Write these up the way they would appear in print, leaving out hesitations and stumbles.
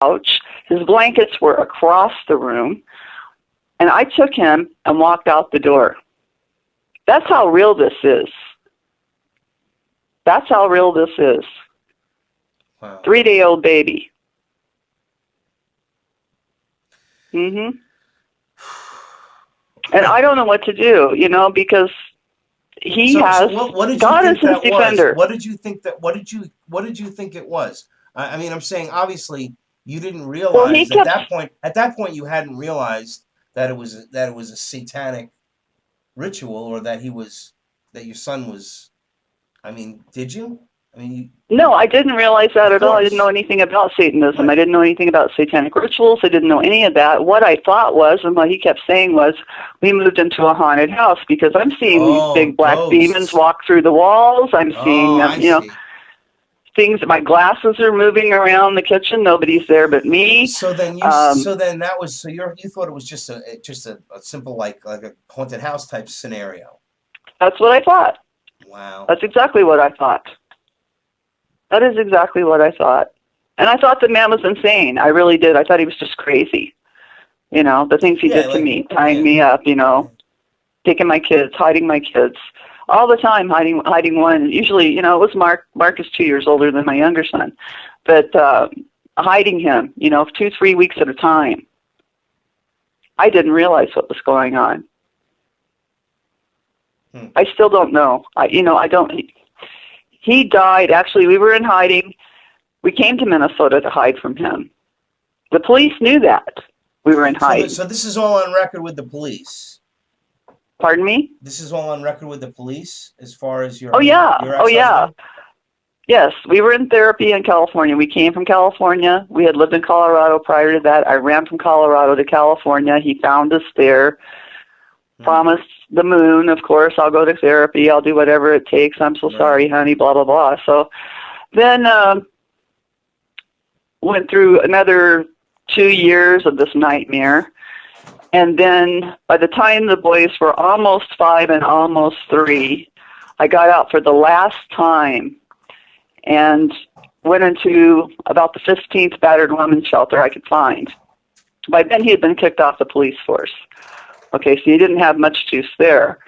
couch. His blankets were across the room. And I took him and walked out the door. That's how real this is. That's how real this is. Wow. 3-day-old baby. Mm-hmm. And I don't know what to do, you know, because he has, what did God you is think his that was? defender. What did you think it was? I mean, I'm saying obviously you didn't Well, he realize kept, at that point you hadn't realized that it was a satanic ritual, or that your son was. I mean, did you? I mean, no, I didn't realize that of at all. I didn't know course. anything about Satanism. Right. I didn't know anything about satanic rituals. I didn't know any of that. What I thought was, and what he kept saying was, we moved into a haunted house, because I'm seeing these Oh, big black demons ghosts. walk through the walls. I'm seeing Oh, them, I you know, see. things. My glasses are moving around the kitchen. Nobody's there but me. So then you thought it was just a simple like a haunted house type scenario. That's what I thought. Wow. That's exactly what I thought. That is exactly what I thought. And I thought the man was insane. I really did. I thought he was just crazy. You know, the things he Yeah, did to me, tying me up, you know, taking my kids, hiding my kids. All the time hiding one. Usually, you know, it was Mark. Mark is 2 years older than my younger son. But hiding him, you know, 2-3 weeks at a time. I didn't realize what was going on. I still don't know. I don't. He died. Actually, we were in hiding. We came to Minnesota to hide from him. The police knew that we were in hiding. So this is all on record with the police. Pardon me? This is all on record with the police as far as your Oh yeah. your Oh yeah. ex-husband? Yes, we were in therapy in California. We came from California. We had lived in Colorado prior to that. I ran from Colorado to California. He found us there. Promised the moon, of course. I'll go to therapy. I'll do whatever it takes. I'm so sorry, honey, blah, blah, blah. So then went through another 2 years of this nightmare. And then by the time the boys were almost 5 and almost 3, I got out for the last time and went into about the 15th battered women's shelter I could find. By then he had been kicked off the police force. Okay, so he didn't have much juice there.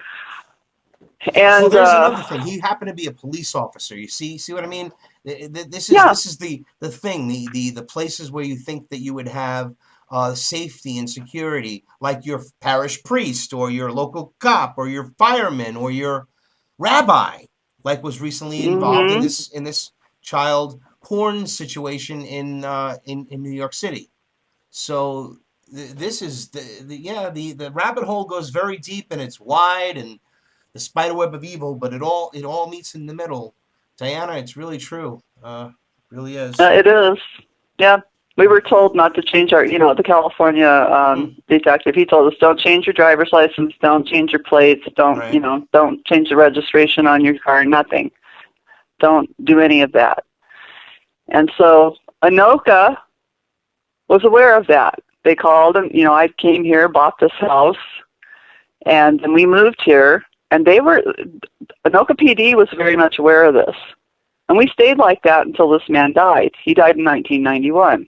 And well, there's another thing. He happened to be a police officer. You see what I mean? This is the thing. The places where you think that you would have safety and security, like your parish priest or your local cop or your fireman or your rabbi, like was recently involved in this child porn situation in New York City. So this is the rabbit hole goes very deep and it's wide and the spider web of evil, but it all meets in the middle. Diana, it's really true. Really is. It is. Yeah. We were told not to change our, the California detective. He told us, don't change your driver's license, don't change your plates, don't change the registration on your car, nothing. Don't do any of that. And so Anoka was aware of that. They called and, I came here, bought this house, and then we moved here. And Anoka PD was very much aware of this. And we stayed like that until this man died. He died in 1991.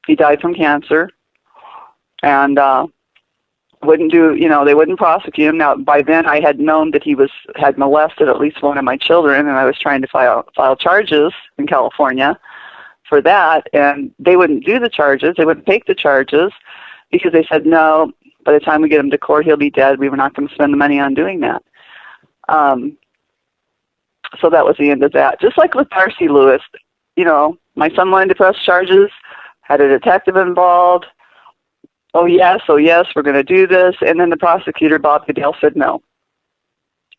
He died from cancer. And they wouldn't prosecute him. Now, by then I had known that he had molested at least one of my children, and I was trying to file charges in California for that. And they wouldn't do the charges. They wouldn't take the charges because they said, no, by the time we get him to court, he'll be dead. We were not going to spend the money on doing that. So that was the end of that. Just like with Darcy Lewis, my son wanted to press charges, had a detective involved. Oh, yes, we're going to do this. And then the prosecutor, Bob Goodell, said no.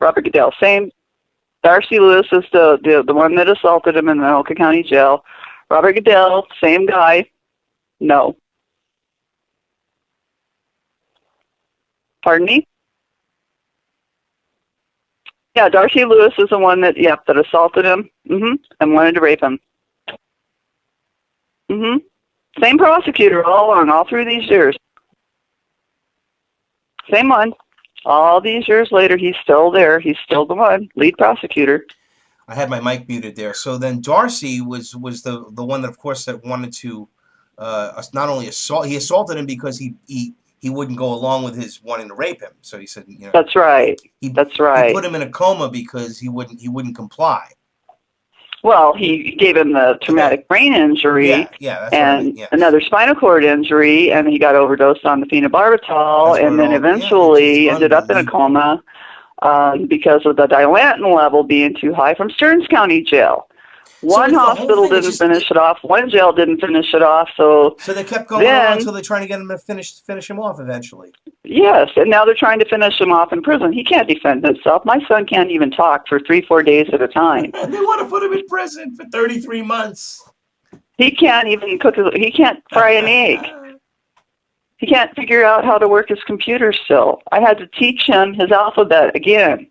Robert Goodell, same. Darcy Lewis is the one that assaulted him in the Anoka County Jail. Robert Goodell, same guy, no. Pardon me? Yeah, Darcy Lewis is the one that assaulted him, and wanted to rape him. Same prosecutor all along, all through these years. Same one. All these years later, he's still there. He's still the one, lead prosecutor. I had my mic muted there. So then Darcy was the one that, of course, that wanted to not only assaulted him because he wouldn't go along with his wanting to rape him. So he said, That's right. That's he right. put him in a coma because he wouldn't comply. Well, he gave him the traumatic brain injury that's and yes. another spinal cord injury, and he got overdosed on the pheno-barbitol, and then eventually ended up in a coma because of the dilantin level being too high from Stearns County Jail. One hospital didn't finish it off. One jail didn't finish it off. So they kept going on until they're trying to get him to finish him off eventually. Yes, and now they're trying to finish him off in prison. He can't defend himself. My son can't even talk for 3-4 days at a time. And they want to put him in prison for 33 months. He can't even cook. He can't fry an egg. He can't figure out how to work his computer still. I had to teach him his alphabet again.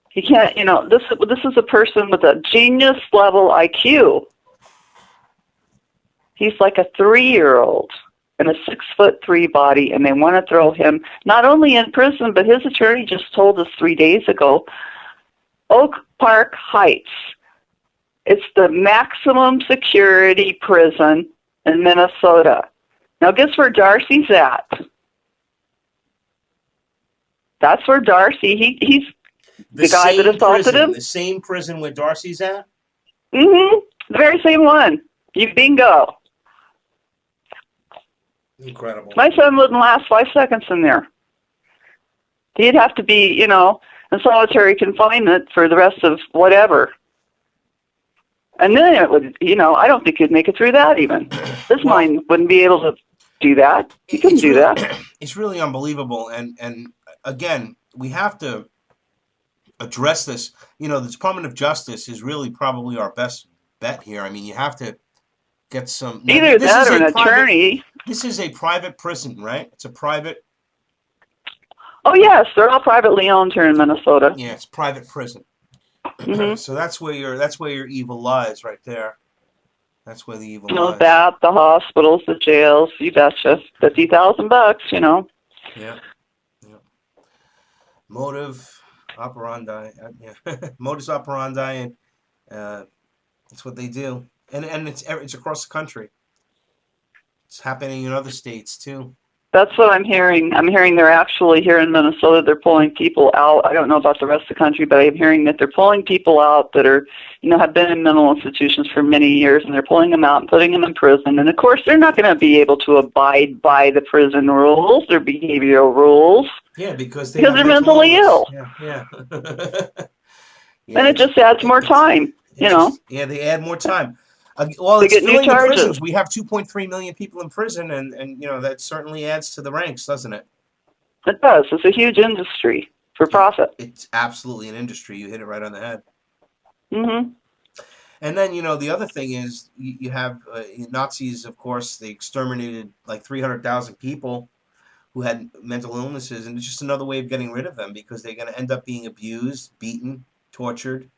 He can't, this is a person with a genius level IQ. He's like a 3-year-old in a 6'3" body, and they want to throw him not only in prison, but his attorney just told us 3 days ago, Oak Park Heights. It's the maximum security prison in Minnesota. Now guess where Darcy's at? That's where Darcy, he's the guy that assaulted him. The same prison where Darcy's at? Mm-hmm. The very same one. You bingo. Incredible. My son wouldn't last 5 seconds in there. He'd have to be, in solitary confinement for the rest of whatever. And then it would, I don't think he'd make it through that even. His mind wouldn't be able to do that. He couldn't do that. It's really unbelievable. And again, we have to address this. The Department of Justice is really probably our best bet here. I mean, you have to get some... Either that or an attorney. This is a private prison, right? It's a private... Oh, yes. They're all privately owned here in Minnesota. Yeah, it's private prison. Mm-hmm. So that's where your evil lies right there. That's where the evil lies. The hospitals, the jails, you betcha. $50,000, Yeah. Motive operandi. Modus operandi, and that's what they do. And it's across the country. It's happening in other states too. That's what I'm hearing. I'm hearing they're actually here in Minnesota, they're pulling people out. I don't know about the rest of the country, but I'm hearing that they're pulling people out that are, have been in mental institutions for many years, and they're pulling them out and putting them in prison. And of course, they're not going to be able to abide by the prison rules, their behavioral rules. Yeah, because they're mentally ill. Yeah. And it just adds more time, Yeah, they add more time. Well, they get new charges. Prisons. We have 2.3 million people in prison, and that certainly adds to the ranks, doesn't it? It does. It's a huge industry for profit. It's absolutely an industry. You hit it right on the head. Mm-hmm. And then, the other thing is you have Nazis, of course, they exterminated like 300,000 people who had mental illnesses, and it's just another way of getting rid of them because they're going to end up being abused, beaten, tortured.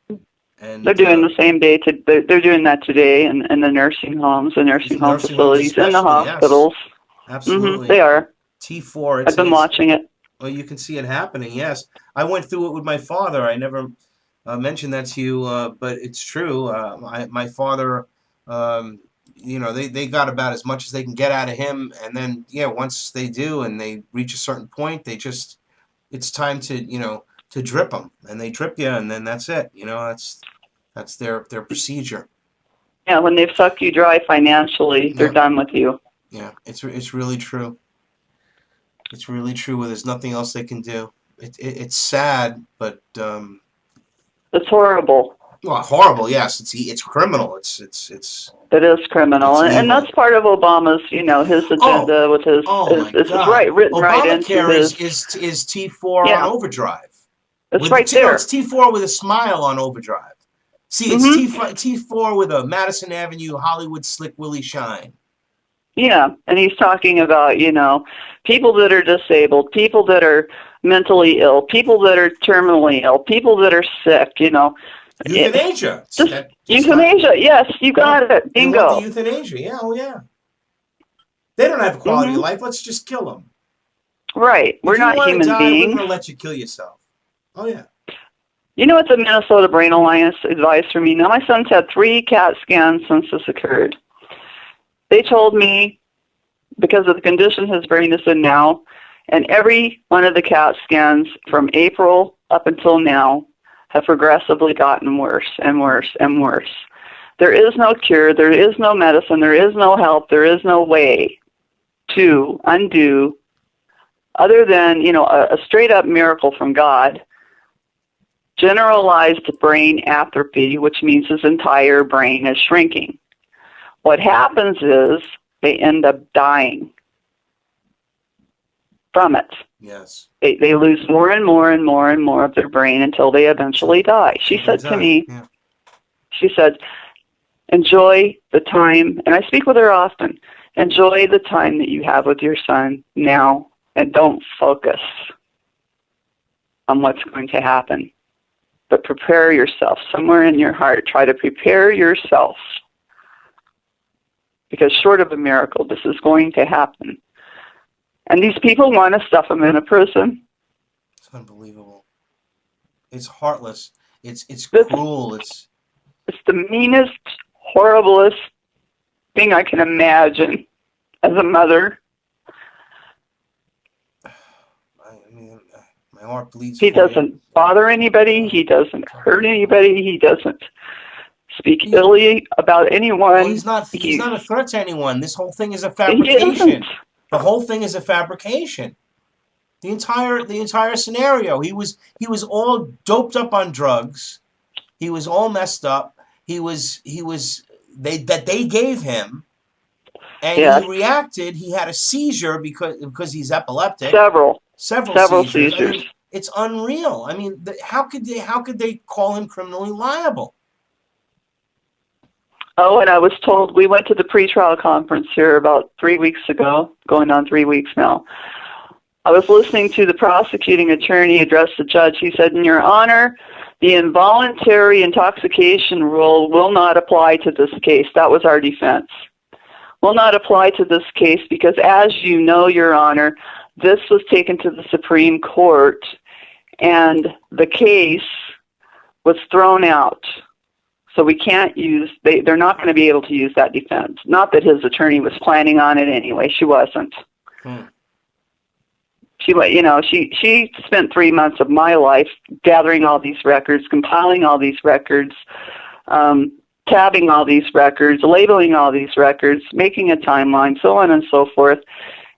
And they're doing the same day. They're doing that today in the nursing homes, the nursing home facilities, and the hospitals. Yes. Absolutely, they are. T4. I've been watching it. Well, you can see it happening. Yes, I went through it with my father. I never mentioned that to you, but it's true. My father, they got about as much as they can get out of him, and then once they do, and they reach a certain point, it's time to to drip them, and they drip you, and then that's it. That's their procedure. Yeah, when they've sucked you dry financially, they're done with you. Yeah, it's really true. It's really true. There's nothing else they can do. It's sad, but it's horrible. Well, horrible. Yes, it's criminal. It is criminal, and that's part of Obama's, his agenda with his written right into his. Is T4 on overdrive? It's right there. It's T4 with a smile on overdrive. See, it's T4 with a Madison Avenue Hollywood Slick Willie shine. Yeah, and he's talking about, people that are disabled, people that are mentally ill, people that are terminally ill, people that are sick, Euthanasia. Euthanasia, yes, you got it. Bingo. The euthanasia, yeah, oh yeah. They don't have a quality of life. Let's just kill them. Right. We're not human beings. We're going to let you kill yourself. Oh, yeah. You know what the Minnesota Brain Alliance advised for me? Now, my son's had 3 CAT scans since this occurred. They told me, because of the condition his brain is in now, and every one of the CAT scans from April up until now have progressively gotten worse and worse and worse. There is no cure, there is no medicine, there is no help, there is no way to undo, other than, a straight-up miracle from God, generalized brain atrophy, which means his entire brain is shrinking. What happens is they end up dying from it. Yes. They lose more and more and more and more of their brain until they eventually die. She said to me, she said, enjoy the time, and I speak with her often, enjoy the time that you have with your son now, and don't focus on what's going to happen. But prepare yourself somewhere in your heart. Try to prepare yourself. Because short of a miracle, this is going to happen. And these people want to stuff him in a prison. It's unbelievable. It's heartless. It's cruel. It's the meanest, horriblest thing I can imagine as a mother. I mean, my heart bleeds. He doesn't bother anybody. He doesn't hurt anybody. He doesn't speak illy about anyone. Well, he's not a threat to anyone. This whole thing is a fabrication. The whole thing is a fabrication. The entire scenario. He was all doped up on drugs. He was all messed up. They gave him, and he reacted. He had a seizure because he's epileptic. Several seizures. I mean, it's unreal. I mean, how could they call him criminally liable? Oh, and I was told, we went to the pretrial conference here about 3 weeks ago, going on 3 weeks now. I was listening to the prosecuting attorney address the judge. He said, "In your honor, the involuntary intoxication rule will not apply to this case." That was our defense. Will not apply to this case because, as you know, your honor, this was taken to the Supreme Court and the case was thrown out. So we can't use, they're not going to be able to use that defense. Not that his attorney was planning on it anyway. She wasn't. She spent 3 months of my life gathering all these records, compiling all these records, tabbing all these records, labeling all these records, making a timeline, so on and so forth.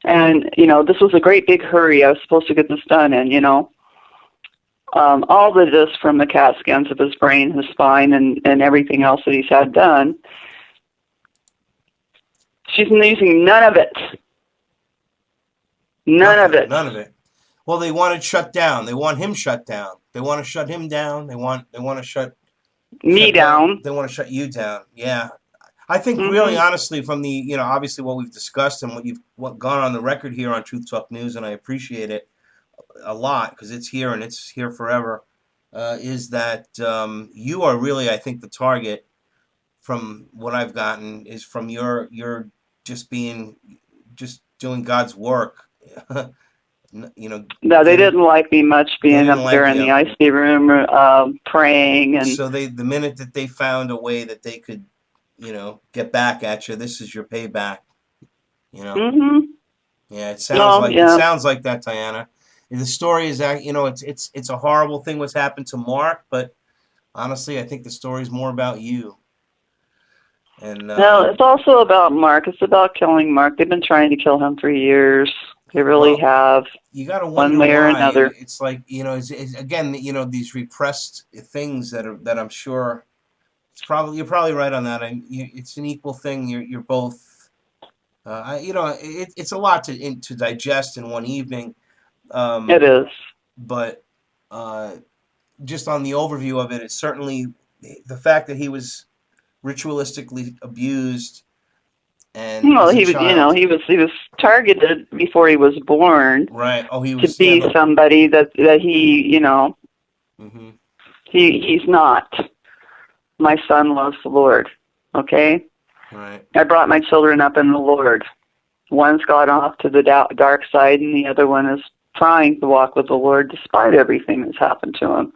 And, this was a great big hurry. I was supposed to get this done in, all of this from the CAT scans of his brain, his spine, and everything else that he's had done. She's using none of it. None of it. Well, they want it shut down. They want him shut down. They want to shut him down. They want to shut me down. They want to shut you down. Yeah. I think really honestly from the, obviously what we've discussed and what gone on the record here on Truth Talk News, and I appreciate it a lot because it's here and it's here forever, is that you are really, I think, the target from what I've gotten is from your just doing God's work. No, they didn't like me much being up there in the IC room praying. And so the minute that they found a way that they could, get back at you, this is your payback. Yeah, it sounds like that, Diana. The story is that it's a horrible thing what's happened to Mark, but honestly, I think the story is more about you. And no, it's also about Mark. It's about killing Mark. They've been trying to kill him for years. They really have. You got to wonder one way or why. another. It's like it's again, these repressed things that I'm sure. You're probably right on that. It's an equal thing. You're both. It's a lot to digest in one evening. It is. But just on the overview of it, it's certainly the fact that he was ritualistically abused. And well, he was he was targeted before he was born. Right. Oh, he was to be somebody that he he's not. My son loves the Lord. Okay. Right. I brought my children up in the Lord. One's gone off to the dark side, and the other one is trying to walk with the Lord despite everything that's happened to him.